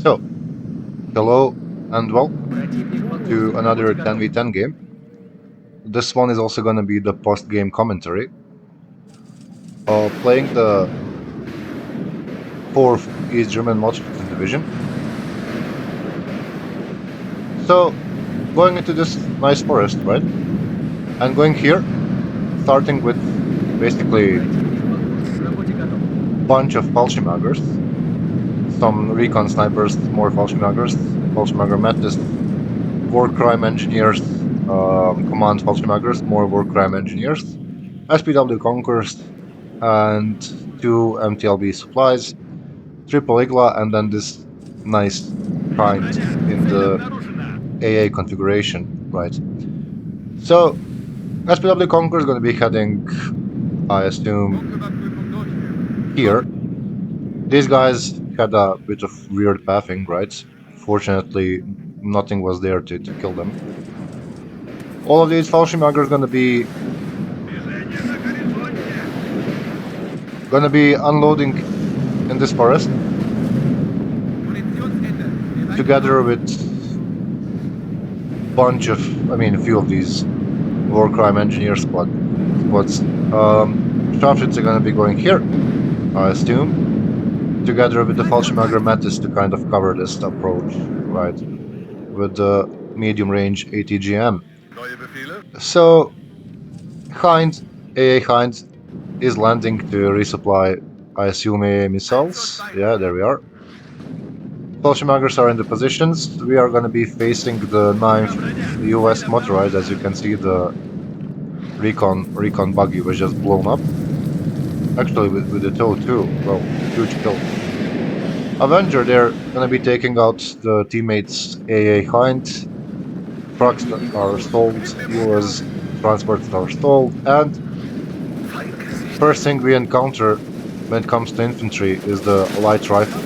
So, hello and welcome to another 10v10 game. This one is also going to be the post-game commentary. Playing the 4th East German Motorcycle Division. So, going into this nice forest, right? And going here, starting with basically bunch of Fallschirmjägers, some recon snipers, more Fallschirmjäger Metis, war crime engineers, command Fallschirmjägers, more war crime engineers, SPW Conquerors, and 2 MTLB supplies, triple Igla, and then this nice kind in the AA configuration, right? So, SPW Conqueror is going to be heading, I assume, here. These guys had a bit of weird pathing, right? Fortunately, nothing was there to kill them. All of these Fallschirmjäger are gonna be unloading in this forest together with a few of these war crime engineer squads. Sharpshoots are gonna be going here, I assume, together with the Fallschirmjäger Metis to kind of cover this approach, right? With the medium range ATGM. So AA Hind is landing to resupply, I assume, AA missiles. Yeah, there we are. Fallschirmjägers are in the positions. We are going to be facing the 9th US motorized. As you can see, the recon buggy was just blown up. Actually, with the tow too. Well, huge kill. Avenger, they're going to be taking out the teammates AA Hind. Trucks that are stalled, US transports that are stalled, and first thing we encounter when it comes to infantry is the light rifle.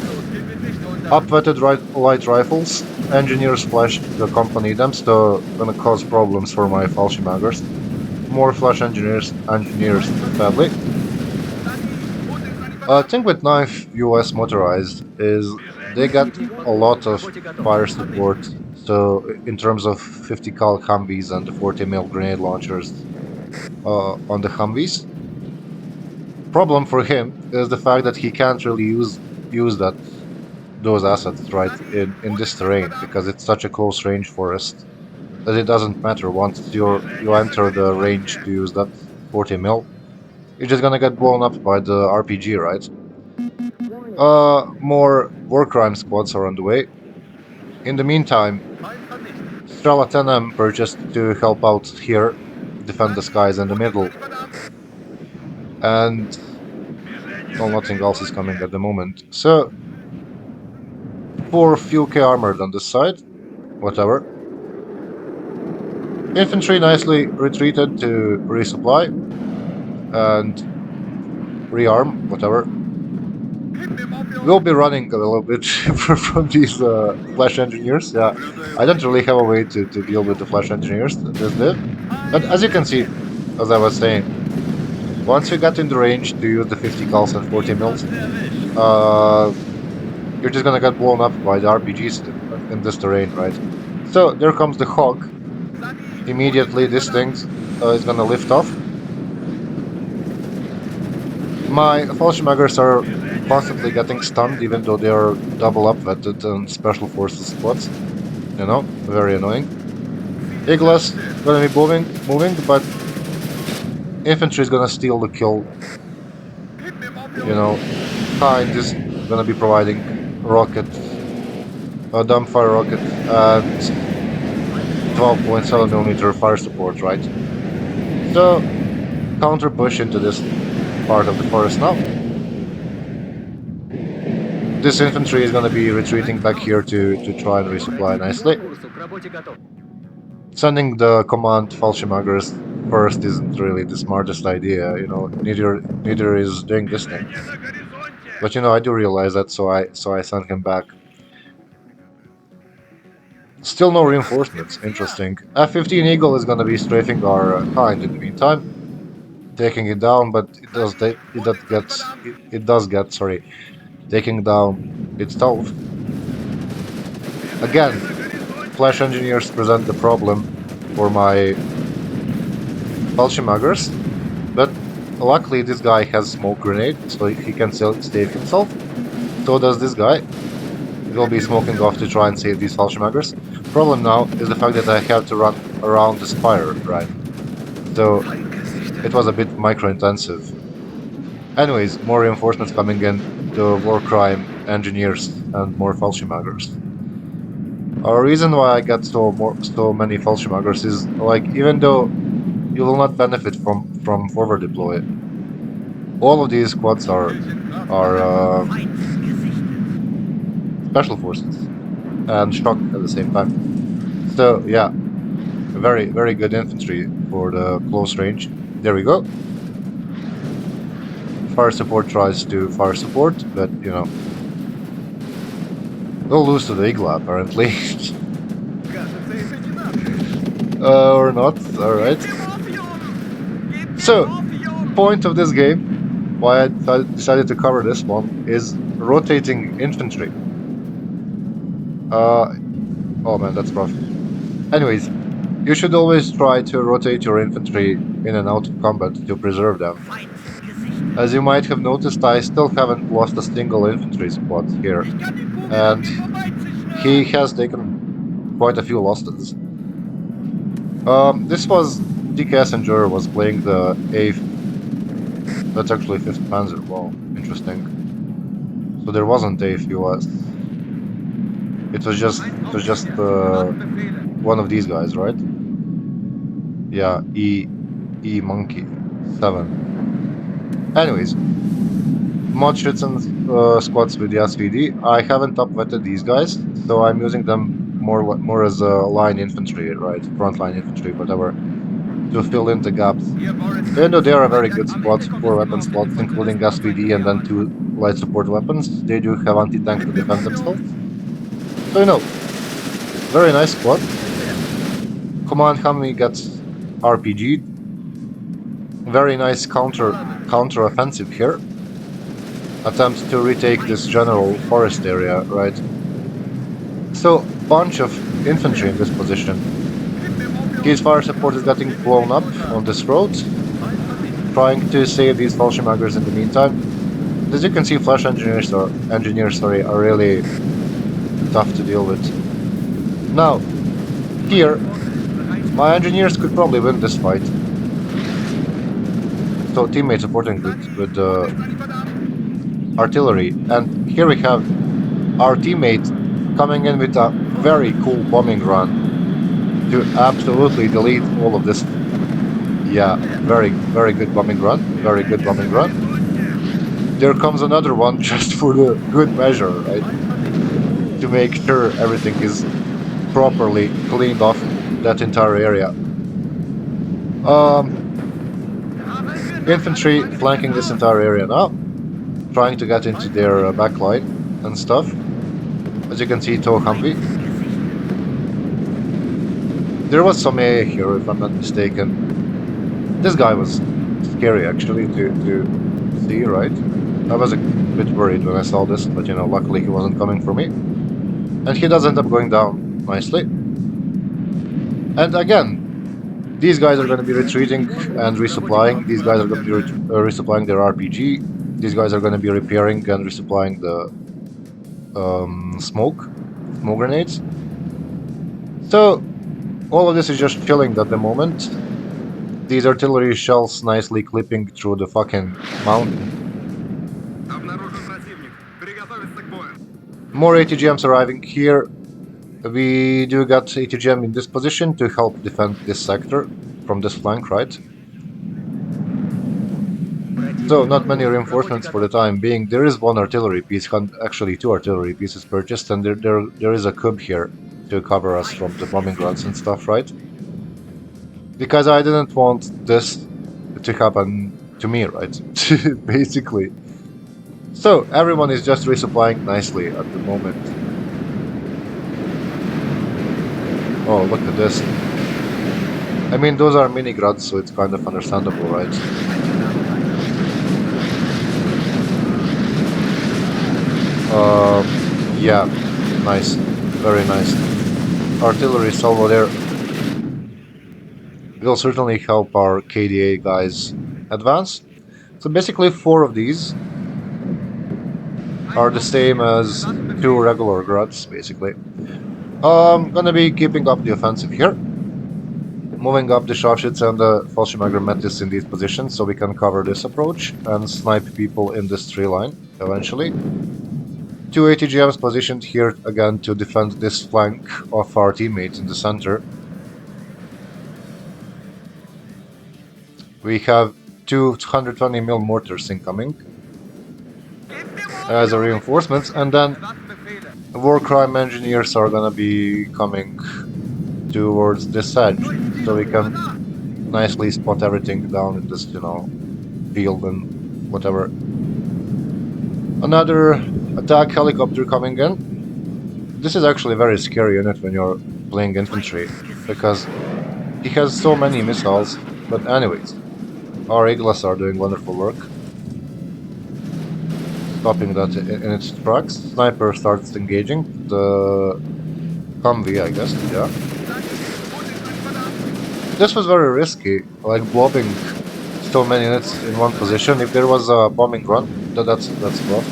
Upwetted light rifles, engineers flash to accompany them, so gonna cause problems for my Fallschirmjägers. More flash engineers, sadly. Thing with 9th US motorized is they got a lot of fire support, so in terms of 50 cal Humvees and the 40 mil grenade launchers on the Humvees. Problem for him is the fact that he can't really use those assets right in this terrain because it's such a close range forest that it doesn't matter once you enter the range to use that 40 mil. You're just gonna get blown up by the RPG, right? More war crime squads are on the way. In the meantime, Strela 10M purchased to help out here, defend the skies in the middle, and well, nothing else is coming at the moment. So, for few K armored on this side, whatever. Infantry nicely retreated to resupply and rearm, whatever. We'll be running a little bit from these flash engineers. Yeah, I don't really have a way to deal with the flash engineers this day. But as you can see, as I was saying, once you get in the range to use the 50 cals and 40 mils, you're just gonna get blown up by the RPGs in this terrain, right? So there comes the hog. Immediately this thing is gonna lift off. My Fallschirmjägers are constantly getting stunned even though they are double upwetted and special forces squads. You know, very annoying. Iglas gonna be moving, but infantry is gonna steal the kill. You know, Hind is gonna be providing rocket, a dumbfire rocket, and 12.7mm fire support, right? So, counter push into this part of the forest now. This infantry is gonna be retreating back here to try and resupply nicely. Sending the command Fallschirmjägers first isn't really the smartest idea, you know, neither is doing this thing. But you know, I do realize that, so I sent him back. Still no reinforcements, interesting. F-15 Eagle is gonna be strafing our Hind in the meantime, taking it down, but it does get taking down its tow. Again, flash engineers present the problem for my Fallschirmjägers, but luckily this guy has smoke grenade, so he can save himself. So does this guy. He will be smoking off to try and save these Fallschirmjägers. Problem now is the fact that I have to run around the spire, right? So it was a bit micro-intensive. Anyways, more reinforcements coming in, the war crime engineers and more Fallschirmjägers. A reason why I got so many Fallschirmjägers is, like, even though you will not benefit from forward deploy, all of these squads are special forces and shock at the same time. So yeah, very good infantry for the close range. There we go. Fire support tries to fire support, but you know, we'll lose to the Eagle apparently. Or not. All right. So, point of this game, why I decided to cover this one, is rotating infantry. Oh man, that's rough. Anyways, you should always try to rotate your infantry in and out of combat to preserve them. As you might have noticed, I still haven't lost a single infantry squad here, and he has taken quite a few losses. This was DKS and Jager was playing the 8th. That's actually 5th Panzer. Wow, interesting. So there wasn't 8th US. It was just one of these guys, right? Yeah, E Monkey 7. Anyways, mod Schützen squads with the SVD. I haven't top vetted these guys, so I'm using them more as a line infantry, right? Frontline infantry, whatever, to fill in the gaps. Even though they are a very good squad, 4 weapon slots, including SVD and then 2 light support weapons, they do have anti-tank to defend themselves. So you know, very nice squad. Command Humvee gets RPG'd. Very nice counter offensive here. Attempt to retake this general forest area, right? So, bunch of infantry in this position. His fire support is getting blown up on this road, trying to save these Fallschirmjägers in the meantime. As you can see, flash engineers are really tough to deal with. Now, here, my engineers could probably win this fight. So teammates supporting with artillery, and here we have our teammate coming in with a very cool bombing run to absolutely delete all of this. Yeah, very good bombing run, very good bombing run. There comes another one just for the good measure, right? To make sure everything is properly cleaned off that entire area. Infantry flanking this entire area now, trying to get into their backline and stuff. As you can see, tow Humvee. There was some AA here, if I'm not mistaken. This guy was scary actually to see, right? I was a bit worried when I saw this, but you know, luckily he wasn't coming for me. And he does end up going down nicely. And again, these guys are going to be retreating and resupplying. These guys are going to be resupplying their RPG. These guys are going to be repairing and resupplying the smoke grenades. So all of this is just chilling at the moment. These artillery shells nicely clipping through the fucking mountain. More ATGMs arriving here. We do got ATGM in this position to help defend this sector from this flank, right? So not many reinforcements for the time being. There is one artillery piece, actually 2 artillery pieces purchased, and there is a cub here to cover us from the bombing runs and stuff, right? Because I didn't want this to happen to me, right? Basically. So everyone is just resupplying nicely at the moment. Oh, look at this. I mean, those are mini gruds, so it's kind of understandable, right? Yeah, nice. Very nice. Artillery salvo there will certainly help our KDA guys advance. So basically 4 of these are the same as 2 regular gruds, basically. Gonna be keeping up the offensive here. Moving up the Sharpshoots and the Fallschirmjäger Metis in these positions so we can cover this approach and snipe people in this tree line eventually. 2 ATGMs positioned here again to defend this flank of our teammates in the center. We have 2 120mm mortars incoming as a reinforcements, and then war crime engineers are gonna be coming towards this edge, so we can nicely spot everything down in this, field and whatever. Another attack helicopter coming in. This is actually a very scary unit when you're playing infantry, because he has so many missiles, but anyways, our Iglas are doing wonderful work. Stopping that in its tracks. Sniper starts engaging the Humvee, I guess, yeah. This was very risky, like blobbing so many units in one position. If there was a bombing run, that's rough.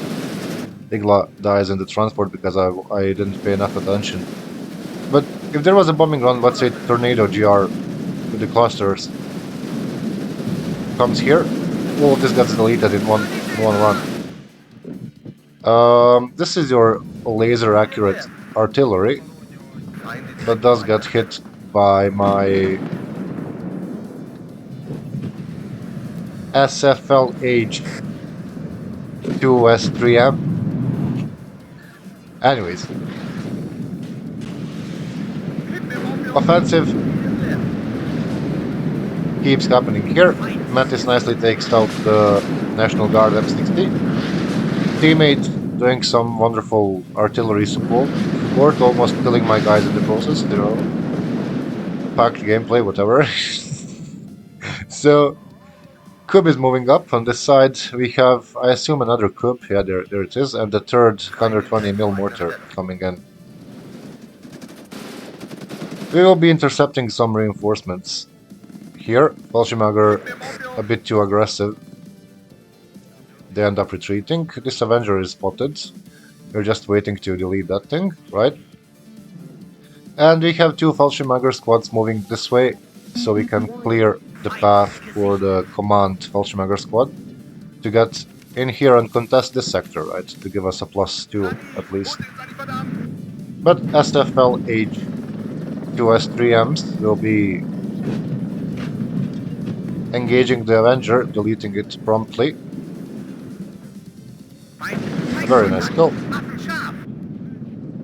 Igla dies in the transport because I didn't pay enough attention. But if there was a bombing run, let's say Tornado GR with the clusters comes here, all of this gets deleted in one run. This is your laser accurate artillery that does get hit by my SFLH 2S3M. Anyways, offensive keeps happening here. Metis nicely takes out the National Guard M60. Teammate doing some wonderful artillery support, almost killing my guys in the process, packed gameplay, whatever. So, Kub is moving up. On this side, we have, I assume, another Kub. Yeah, there it is, and the third 120mm mortar coming in. We will be intercepting some reinforcements here. Fallschirmjäger a bit too aggressive. They end up retreating. This Avenger is spotted. We're just waiting to delete that thing, right? And we have 2 Fallschirmjäger squads moving this way, so we can clear the path for the command Fallschirmjäger squad to get in here and contest this sector, right? To give us a +2 at least. But SFLH 2S3Ms will be engaging the Avenger, deleting it promptly. A very nice kill.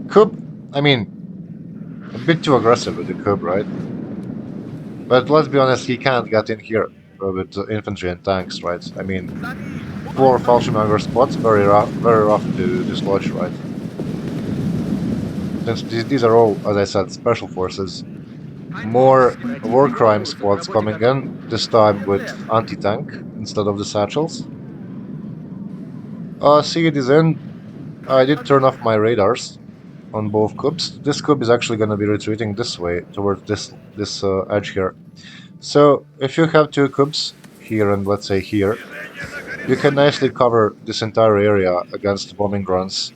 Kub, I mean, a bit too aggressive with the Kub, right? But let's be honest, he can't get in here with infantry and tanks, right? I mean, 4 Fallschirmjäger spots, very rough to dislodge, right? Since these are all, as I said, special forces. More war crime squads coming in, this time with anti-tank instead of the satchels. Seed is in. I did turn off my radars on both Kubs. This Kub is actually going to be retreating this way, towards this edge here. So, if you have 2 Kubs here and let's say here, you can nicely cover this entire area against bombing runs.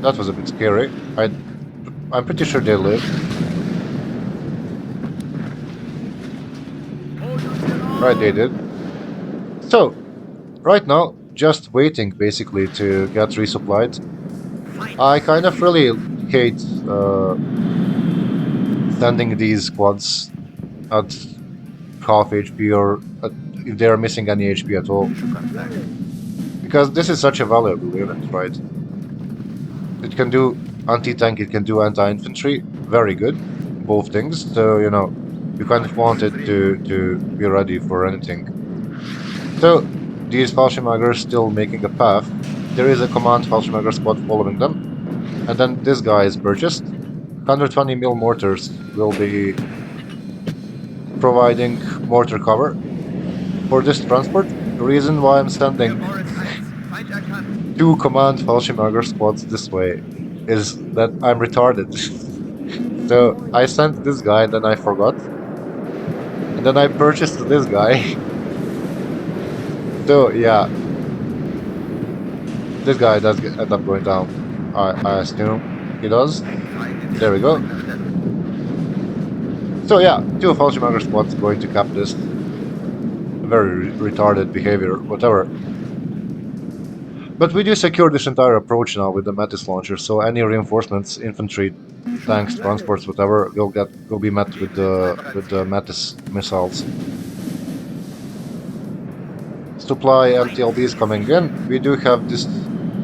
That was a bit scary. I'm pretty sure they live. Right, they did. So, right now, just waiting basically to get resupplied. I kind of really hate sending these squads at half HP or if they are missing any HP at all. Because this is such a valuable unit, right? It can do anti-tank, it can do anti-infantry, very good, both things, so, you kind of want it to be ready for anything. So, these Fallschirmjäger still making a path. There is a command Fallschirmjäger squad following them, and then this guy is purchased. 120mm mortars will be providing mortar cover for this transport. The reason why I'm sending 2 command Fallschirmjäger squads this way is that I'm retarded. So I sent this guy, then I forgot. And then I purchased this guy. So yeah, this guy does end up going down. I assume he does. There we go. So yeah, 2 Fallschirmjäger squads going to cap this. Very retarded behavior, whatever. But we do secure this entire approach now with the Metis launcher, so any reinforcements, infantry, tanks, transports, whatever, will be met with the Metis missiles. Supply MTLBs coming in. We do have this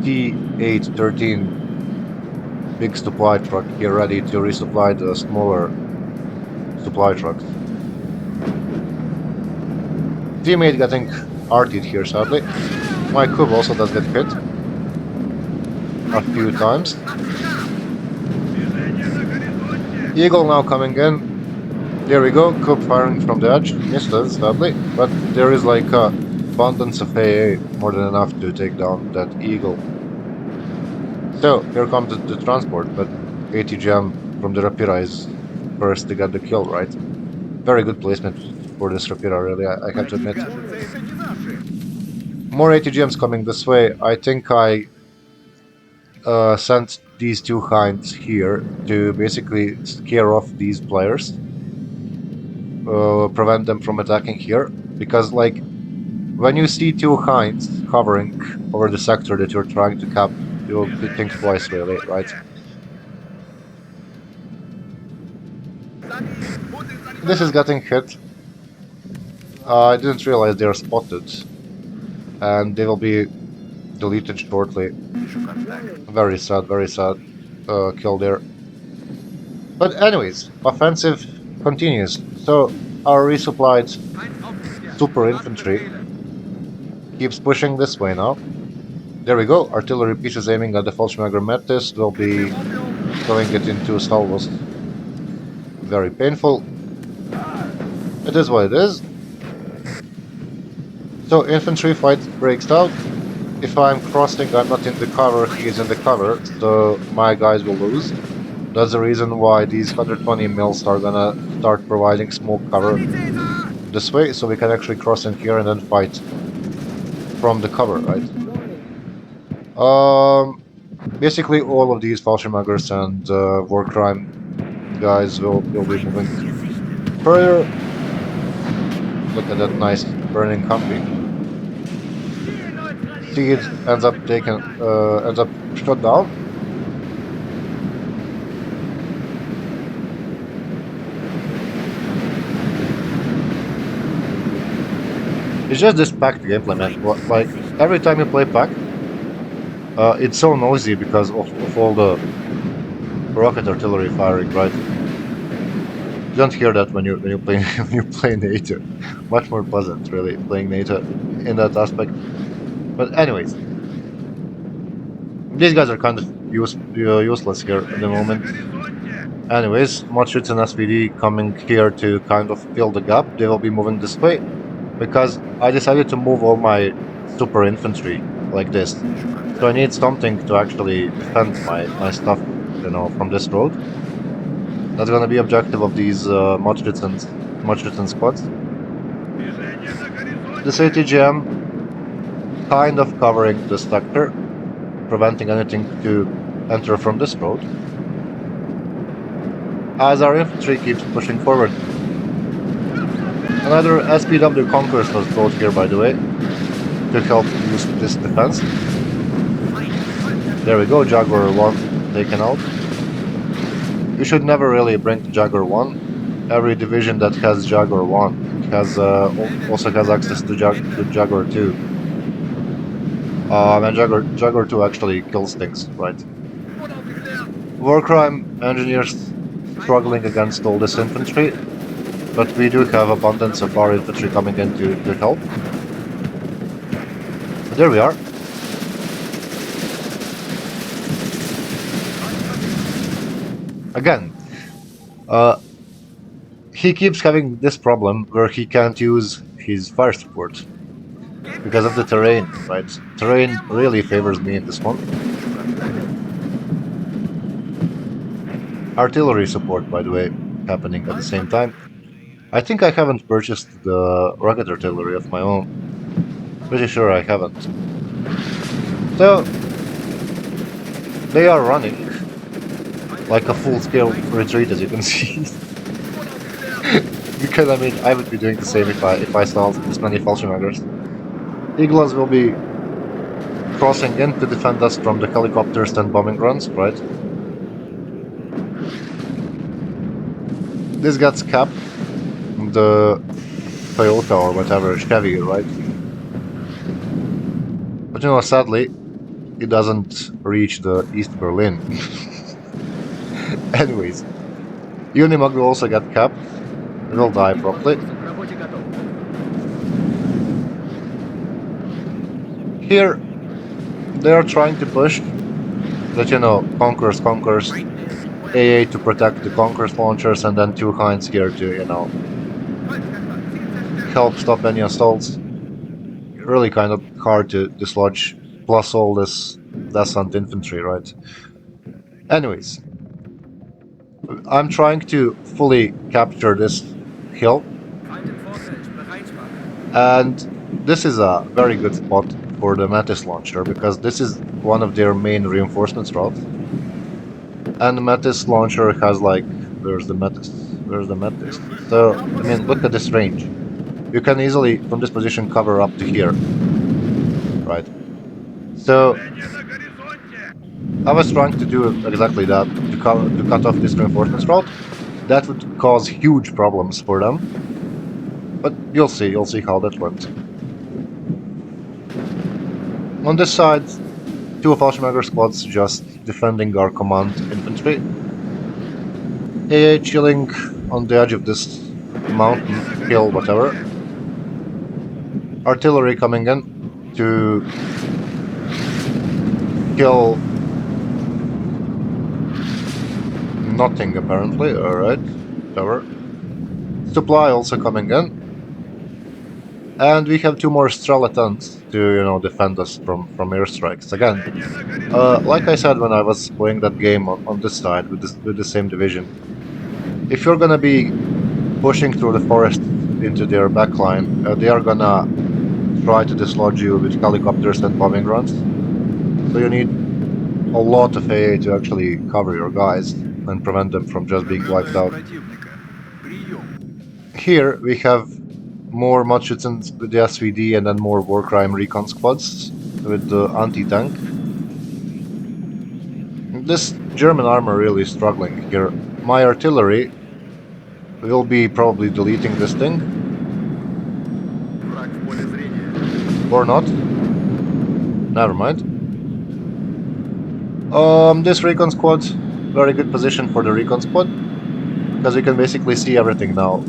T813 big supply truck here ready to resupply the smaller supply trucks. Teammate getting arted here, sadly. My cube also does get hit a few times. Eagle now coming in. There we go, cube firing from the edge. Misses, sadly, but there is like a abundance of AA, more than enough to take down that Eagle. So, here comes the transport, but ATGM from the Rapira is first to get the kill, right? Very good placement for this Rapira, really, I have to admit. More ATGMs coming this way. I think I sent these 2 hinds here to basically scare off these players. Prevent them from attacking here. Because, like, when you see 2 hinds hovering over the sector that you're trying to cap, you'll think twice, really, right? This is getting hit. I didn't realize they're spotted. And they will be deleted shortly. Very sad kill there. But anyways, offensive continues. So our resupplied super infantry keeps pushing this way now. There we go, artillery pieces aiming at the Fallschirmjäger Metis will be throwing it into salvos. Very painful. It is what it is. So infantry fight breaks out. If I'm crossing, I'm not in the cover, he is in the cover, so my guys will lose. That's the reason why these 120 mils are gonna start providing smoke cover this way, so we can actually cross in here and then fight from the cover, right? Basically all of these Fallschirmjägers and war crime guys will be moving further. Look at that nice burning Humvee. Seed ends up shot down. It's just this packed gameplay, man. Like every time you play pack, it's so noisy because of all the rocket artillery firing, right? You don't hear that when you play when you play NATO. Much more pleasant, really, playing NATO in that aspect. But anyways, these guys are kind of useless here at the moment. Anyways, Motrits and SVD coming here to kind of fill the gap. They will be moving this way because I decided to move all my super infantry like this. So I need something to actually defend my stuff, you know, from this road. That's gonna be objective of these Motrits and squads. This ATGM kind of covering the sector, preventing anything to enter from this road. As our infantry keeps pushing forward. Another SPW Conquerors was brought here, by the way, to help use this defense. There we go, Jaguar 1 taken out. You should never really bring Jaguar 1. Every division that has Jaguar 1 has also has access to Jaguar 2. And Jaguar 2 actually kills things, right? War crime engineers struggling against all this infantry, but we do have abundance of our infantry coming in to help. There we are. Again, he keeps having this problem where he can't use his fire support. because of the terrain, right? Terrain really favors me in this one. Artillery support, by the way, happening at the same time. I think I haven't purchased the rocket artillery of my own. Pretty sure I haven't. So, they are running like a full-scale retreat, as you can see. Because I mean, I would be doing the same if I saw this many Fallschirmjägers. Iglas will be crossing in to defend us from the helicopters and bombing runs, right? This gets capped. The Toyota or whatever, Chevy, right? But you know, sadly, it doesn't reach the East Berlin. Anyways, Unimog will also get capped. It will die probably. Here, they are trying to push that, you know, Conquerors, AA to protect the Conquerors launchers, and then two Hinds here to, you know, help stop any assaults. Really kind of hard to dislodge, plus all this descent infantry, right? Anyways, I'm trying to fully capture this hill, and this is a very good spot for the Metis launcher, because this is one of their main reinforcements routes. And the Metis launcher has like, where's the Metis? So, I mean, look at this range. You can easily, from this position, cover up to here. Right. So, I was trying to do exactly that, to cut off this reinforcements route. That would cause huge problems for them. But you'll see how that went. On this side, two of Fallschirmjäger squads just defending our command infantry. AA chilling on the edge of this mountain, hill, whatever. Artillery coming in to kill nothing apparently, alright, whatever. Supply also coming in. And we have two more Streletons to, you know, defend us from airstrikes. Again, like I said when I was playing that game on this side with the same division, if you're gonna be pushing through the forest into their backline, they are gonna try to dislodge you with helicopters and bombing runs. So you need a lot of AA to actually cover your guys and prevent them from just being wiped out. Here we have more Machutans with the SVD and then more Warcrime recon squads with the anti-tank. This German armor really is struggling here. My artillery will be probably deleting this thing. Or not. Never mind. This recon squad, very good position for the recon squad, because we can basically see everything now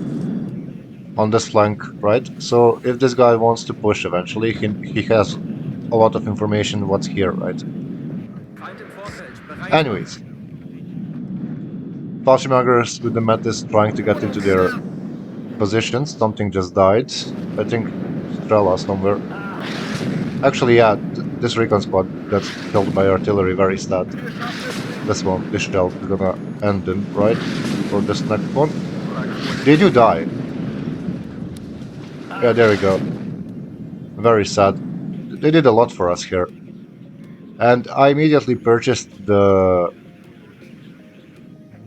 on this flank, right? So if this guy wants to push eventually, he has a lot of information what's here, right? Anyways, Fallschirmjägers with the Metis trying to get into their positions. Something just died. I think Strela somewhere. Actually, yeah, this recon squad gets killed by artillery, very sad. This one, this shell is gonna end him, right? Or this next one. They do die. Yeah, there we go. Very sad. They did a lot for us here. And I immediately purchased the...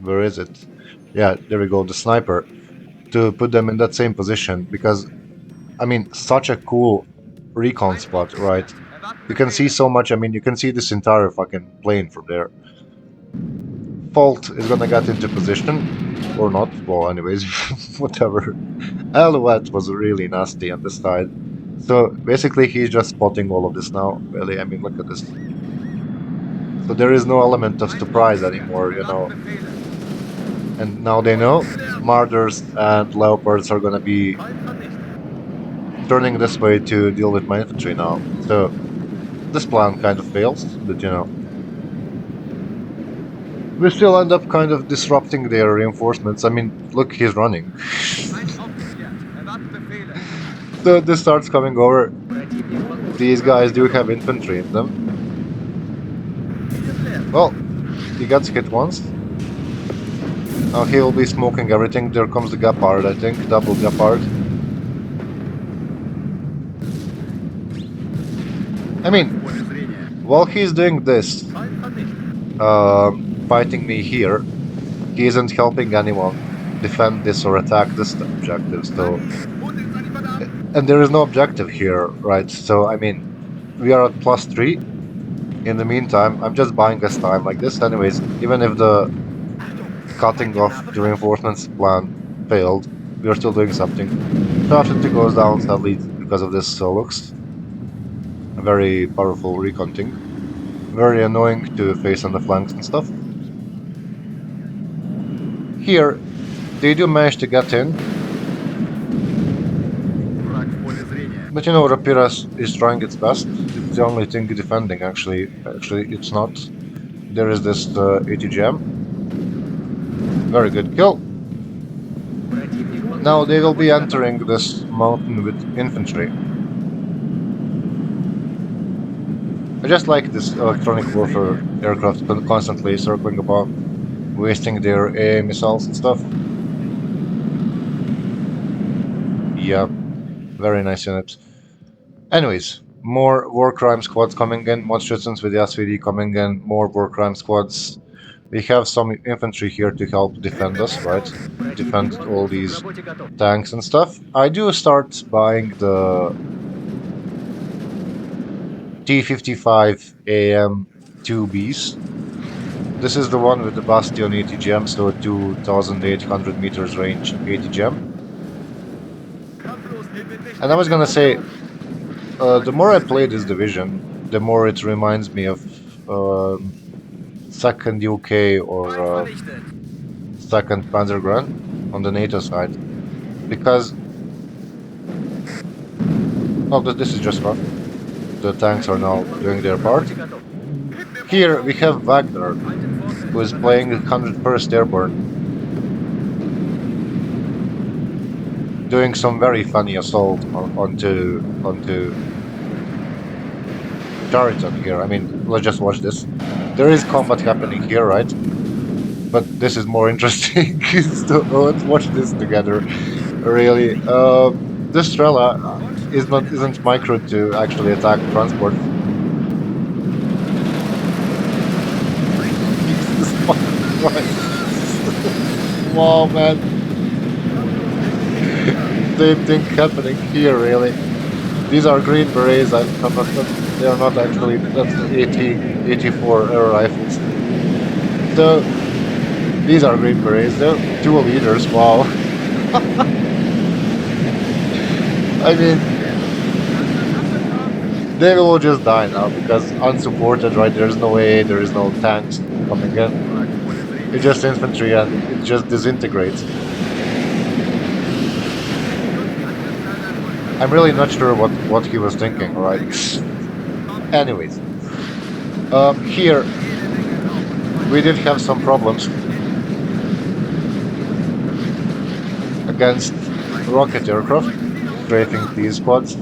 Where is it? Yeah, there we go, the sniper. To put them in that same position, because, I mean, such a cool recon spot, right? You can see so much, I mean, you can see this entire fucking plane from there. Fault is gonna get into position, or not, well, anyways, whatever. Alouette was really nasty on this side. So, basically, he's just spotting all of this now, really, I mean, look at this. So there is no element of surprise anymore, you know. And now they know Marders and Leopards are gonna be turning this way to deal with my infantry now. So this plan kind of fails, but you know. We still end up kind of disrupting their reinforcements. I mean, look, he's running. So this starts coming over. these guys do have infantry in them. Well, he gets hit once. Now he will be smoking everything. There comes the Gepard, I think. Double Gepard. I mean, while he's doing this, fighting me here, he isn't helping anyone defend this or attack this objective, so... And there is no objective here, right? So, I mean, we are at +3. In the meantime, I'm just buying us time like this. Anyways, even if the cutting off the reinforcements plan failed, we are still doing something. Shafty goes down, sadly, because of this Solux. A very powerful recon thing. Very annoying to face on the flanks and stuff. Here, they do manage to get in. But you know, Rapiras is trying its best. It's the only thing defending, actually. Actually, it's not. There is this ATGM. Very good kill. Now they will be entering this mountain with infantry. I just like this electronic warfare aircraft constantly circling above, wasting their AA missiles and stuff. Yeah, very nice unit. Anyways, more war crime squads coming in, more citizens with the SVD coming in, more war crime squads. We have some infantry here to help defend us, right? Defend all these tanks and stuff. I do start buying the T-55 AM 2Bs. This is the one with the Bastion ATGM, so 2,800 meters range ATGM. And I was gonna say, the more I play this division, the more it reminds me of 2nd UK or 2nd Panzergrenadier on the NATO side. Because... oh, this is just rough. The tanks are now doing their part. Here we have Wagner, who is playing 101st Airborne, doing some very funny assault onto Chariton here. I mean, let's just watch this. There is combat happening here, right? But this is more interesting. So let's watch this together. Really, this Strela isn't micro to actually attack transport. Wow, man. Same thing happening here, really. These are green berets. They are not actually. That's 84 air rifles. So these are green berets. They're dual leaders. Wow. I mean, they will just die now because unsupported, right? There's no way, there is no tanks coming in. It's just infantry and it just disintegrates. I'm really not sure what he was thinking, right? Anyways, here we did have some problems against rocket aircraft strafing these squads.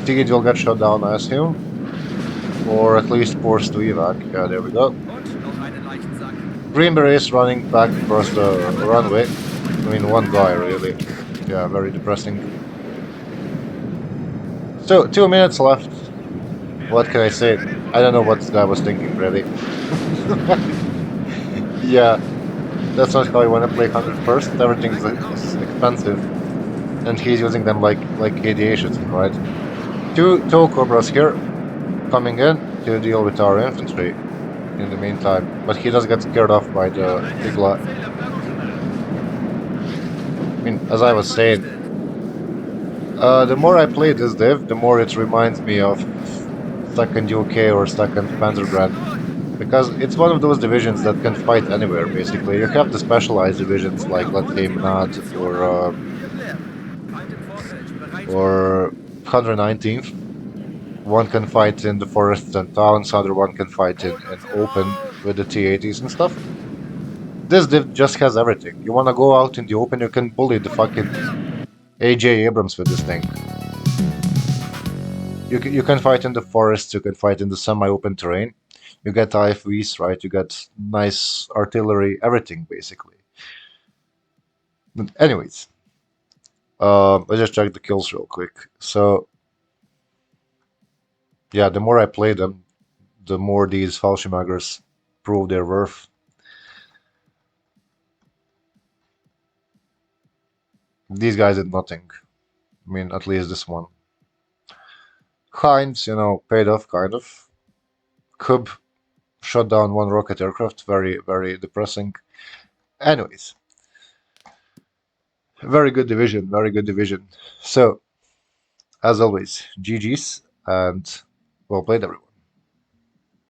Steed will get shot down, I assume, or at least forced to evac. Yeah, there we go. Green Berets running back across the runway. I mean, one guy, really. Yeah, very depressing. So, 2 minutes left. What can I say? I don't know what this guy was thinking, really. Yeah, that's not how I want to play 101st. Everything is expensive. And he's using them like aviation, right? Two Cobras here, coming in to deal with our infantry in the meantime. But he does get scared off by the Igla. I mean, as I was saying, the more I play this div, the more it reminds me of 2nd UK or 2nd Panzergrenadier. Because it's one of those divisions that can fight anywhere, basically. You have the specialized divisions like, let's say, MAD or 119th. One can fight in the forests and towns, other one can fight in open with the T-80s and stuff. This div just has everything. You wanna go out in the open, you can bully the fucking AJ Abrams with this thing. you can fight in the forests, you can fight in the semi-open terrain. You get IFVs, right? You get nice artillery, everything basically. But anyways, let's just check the kills real quick. So yeah, the more I play them, the more these Fallschirmjägers prove their worth. These guys did nothing. I mean, at least this one. Heinz, paid off kind of. Kub shot down one rocket aircraft. Very, very depressing. Anyways, very good division. Very good division. So, as always, GG's and well played, everyone.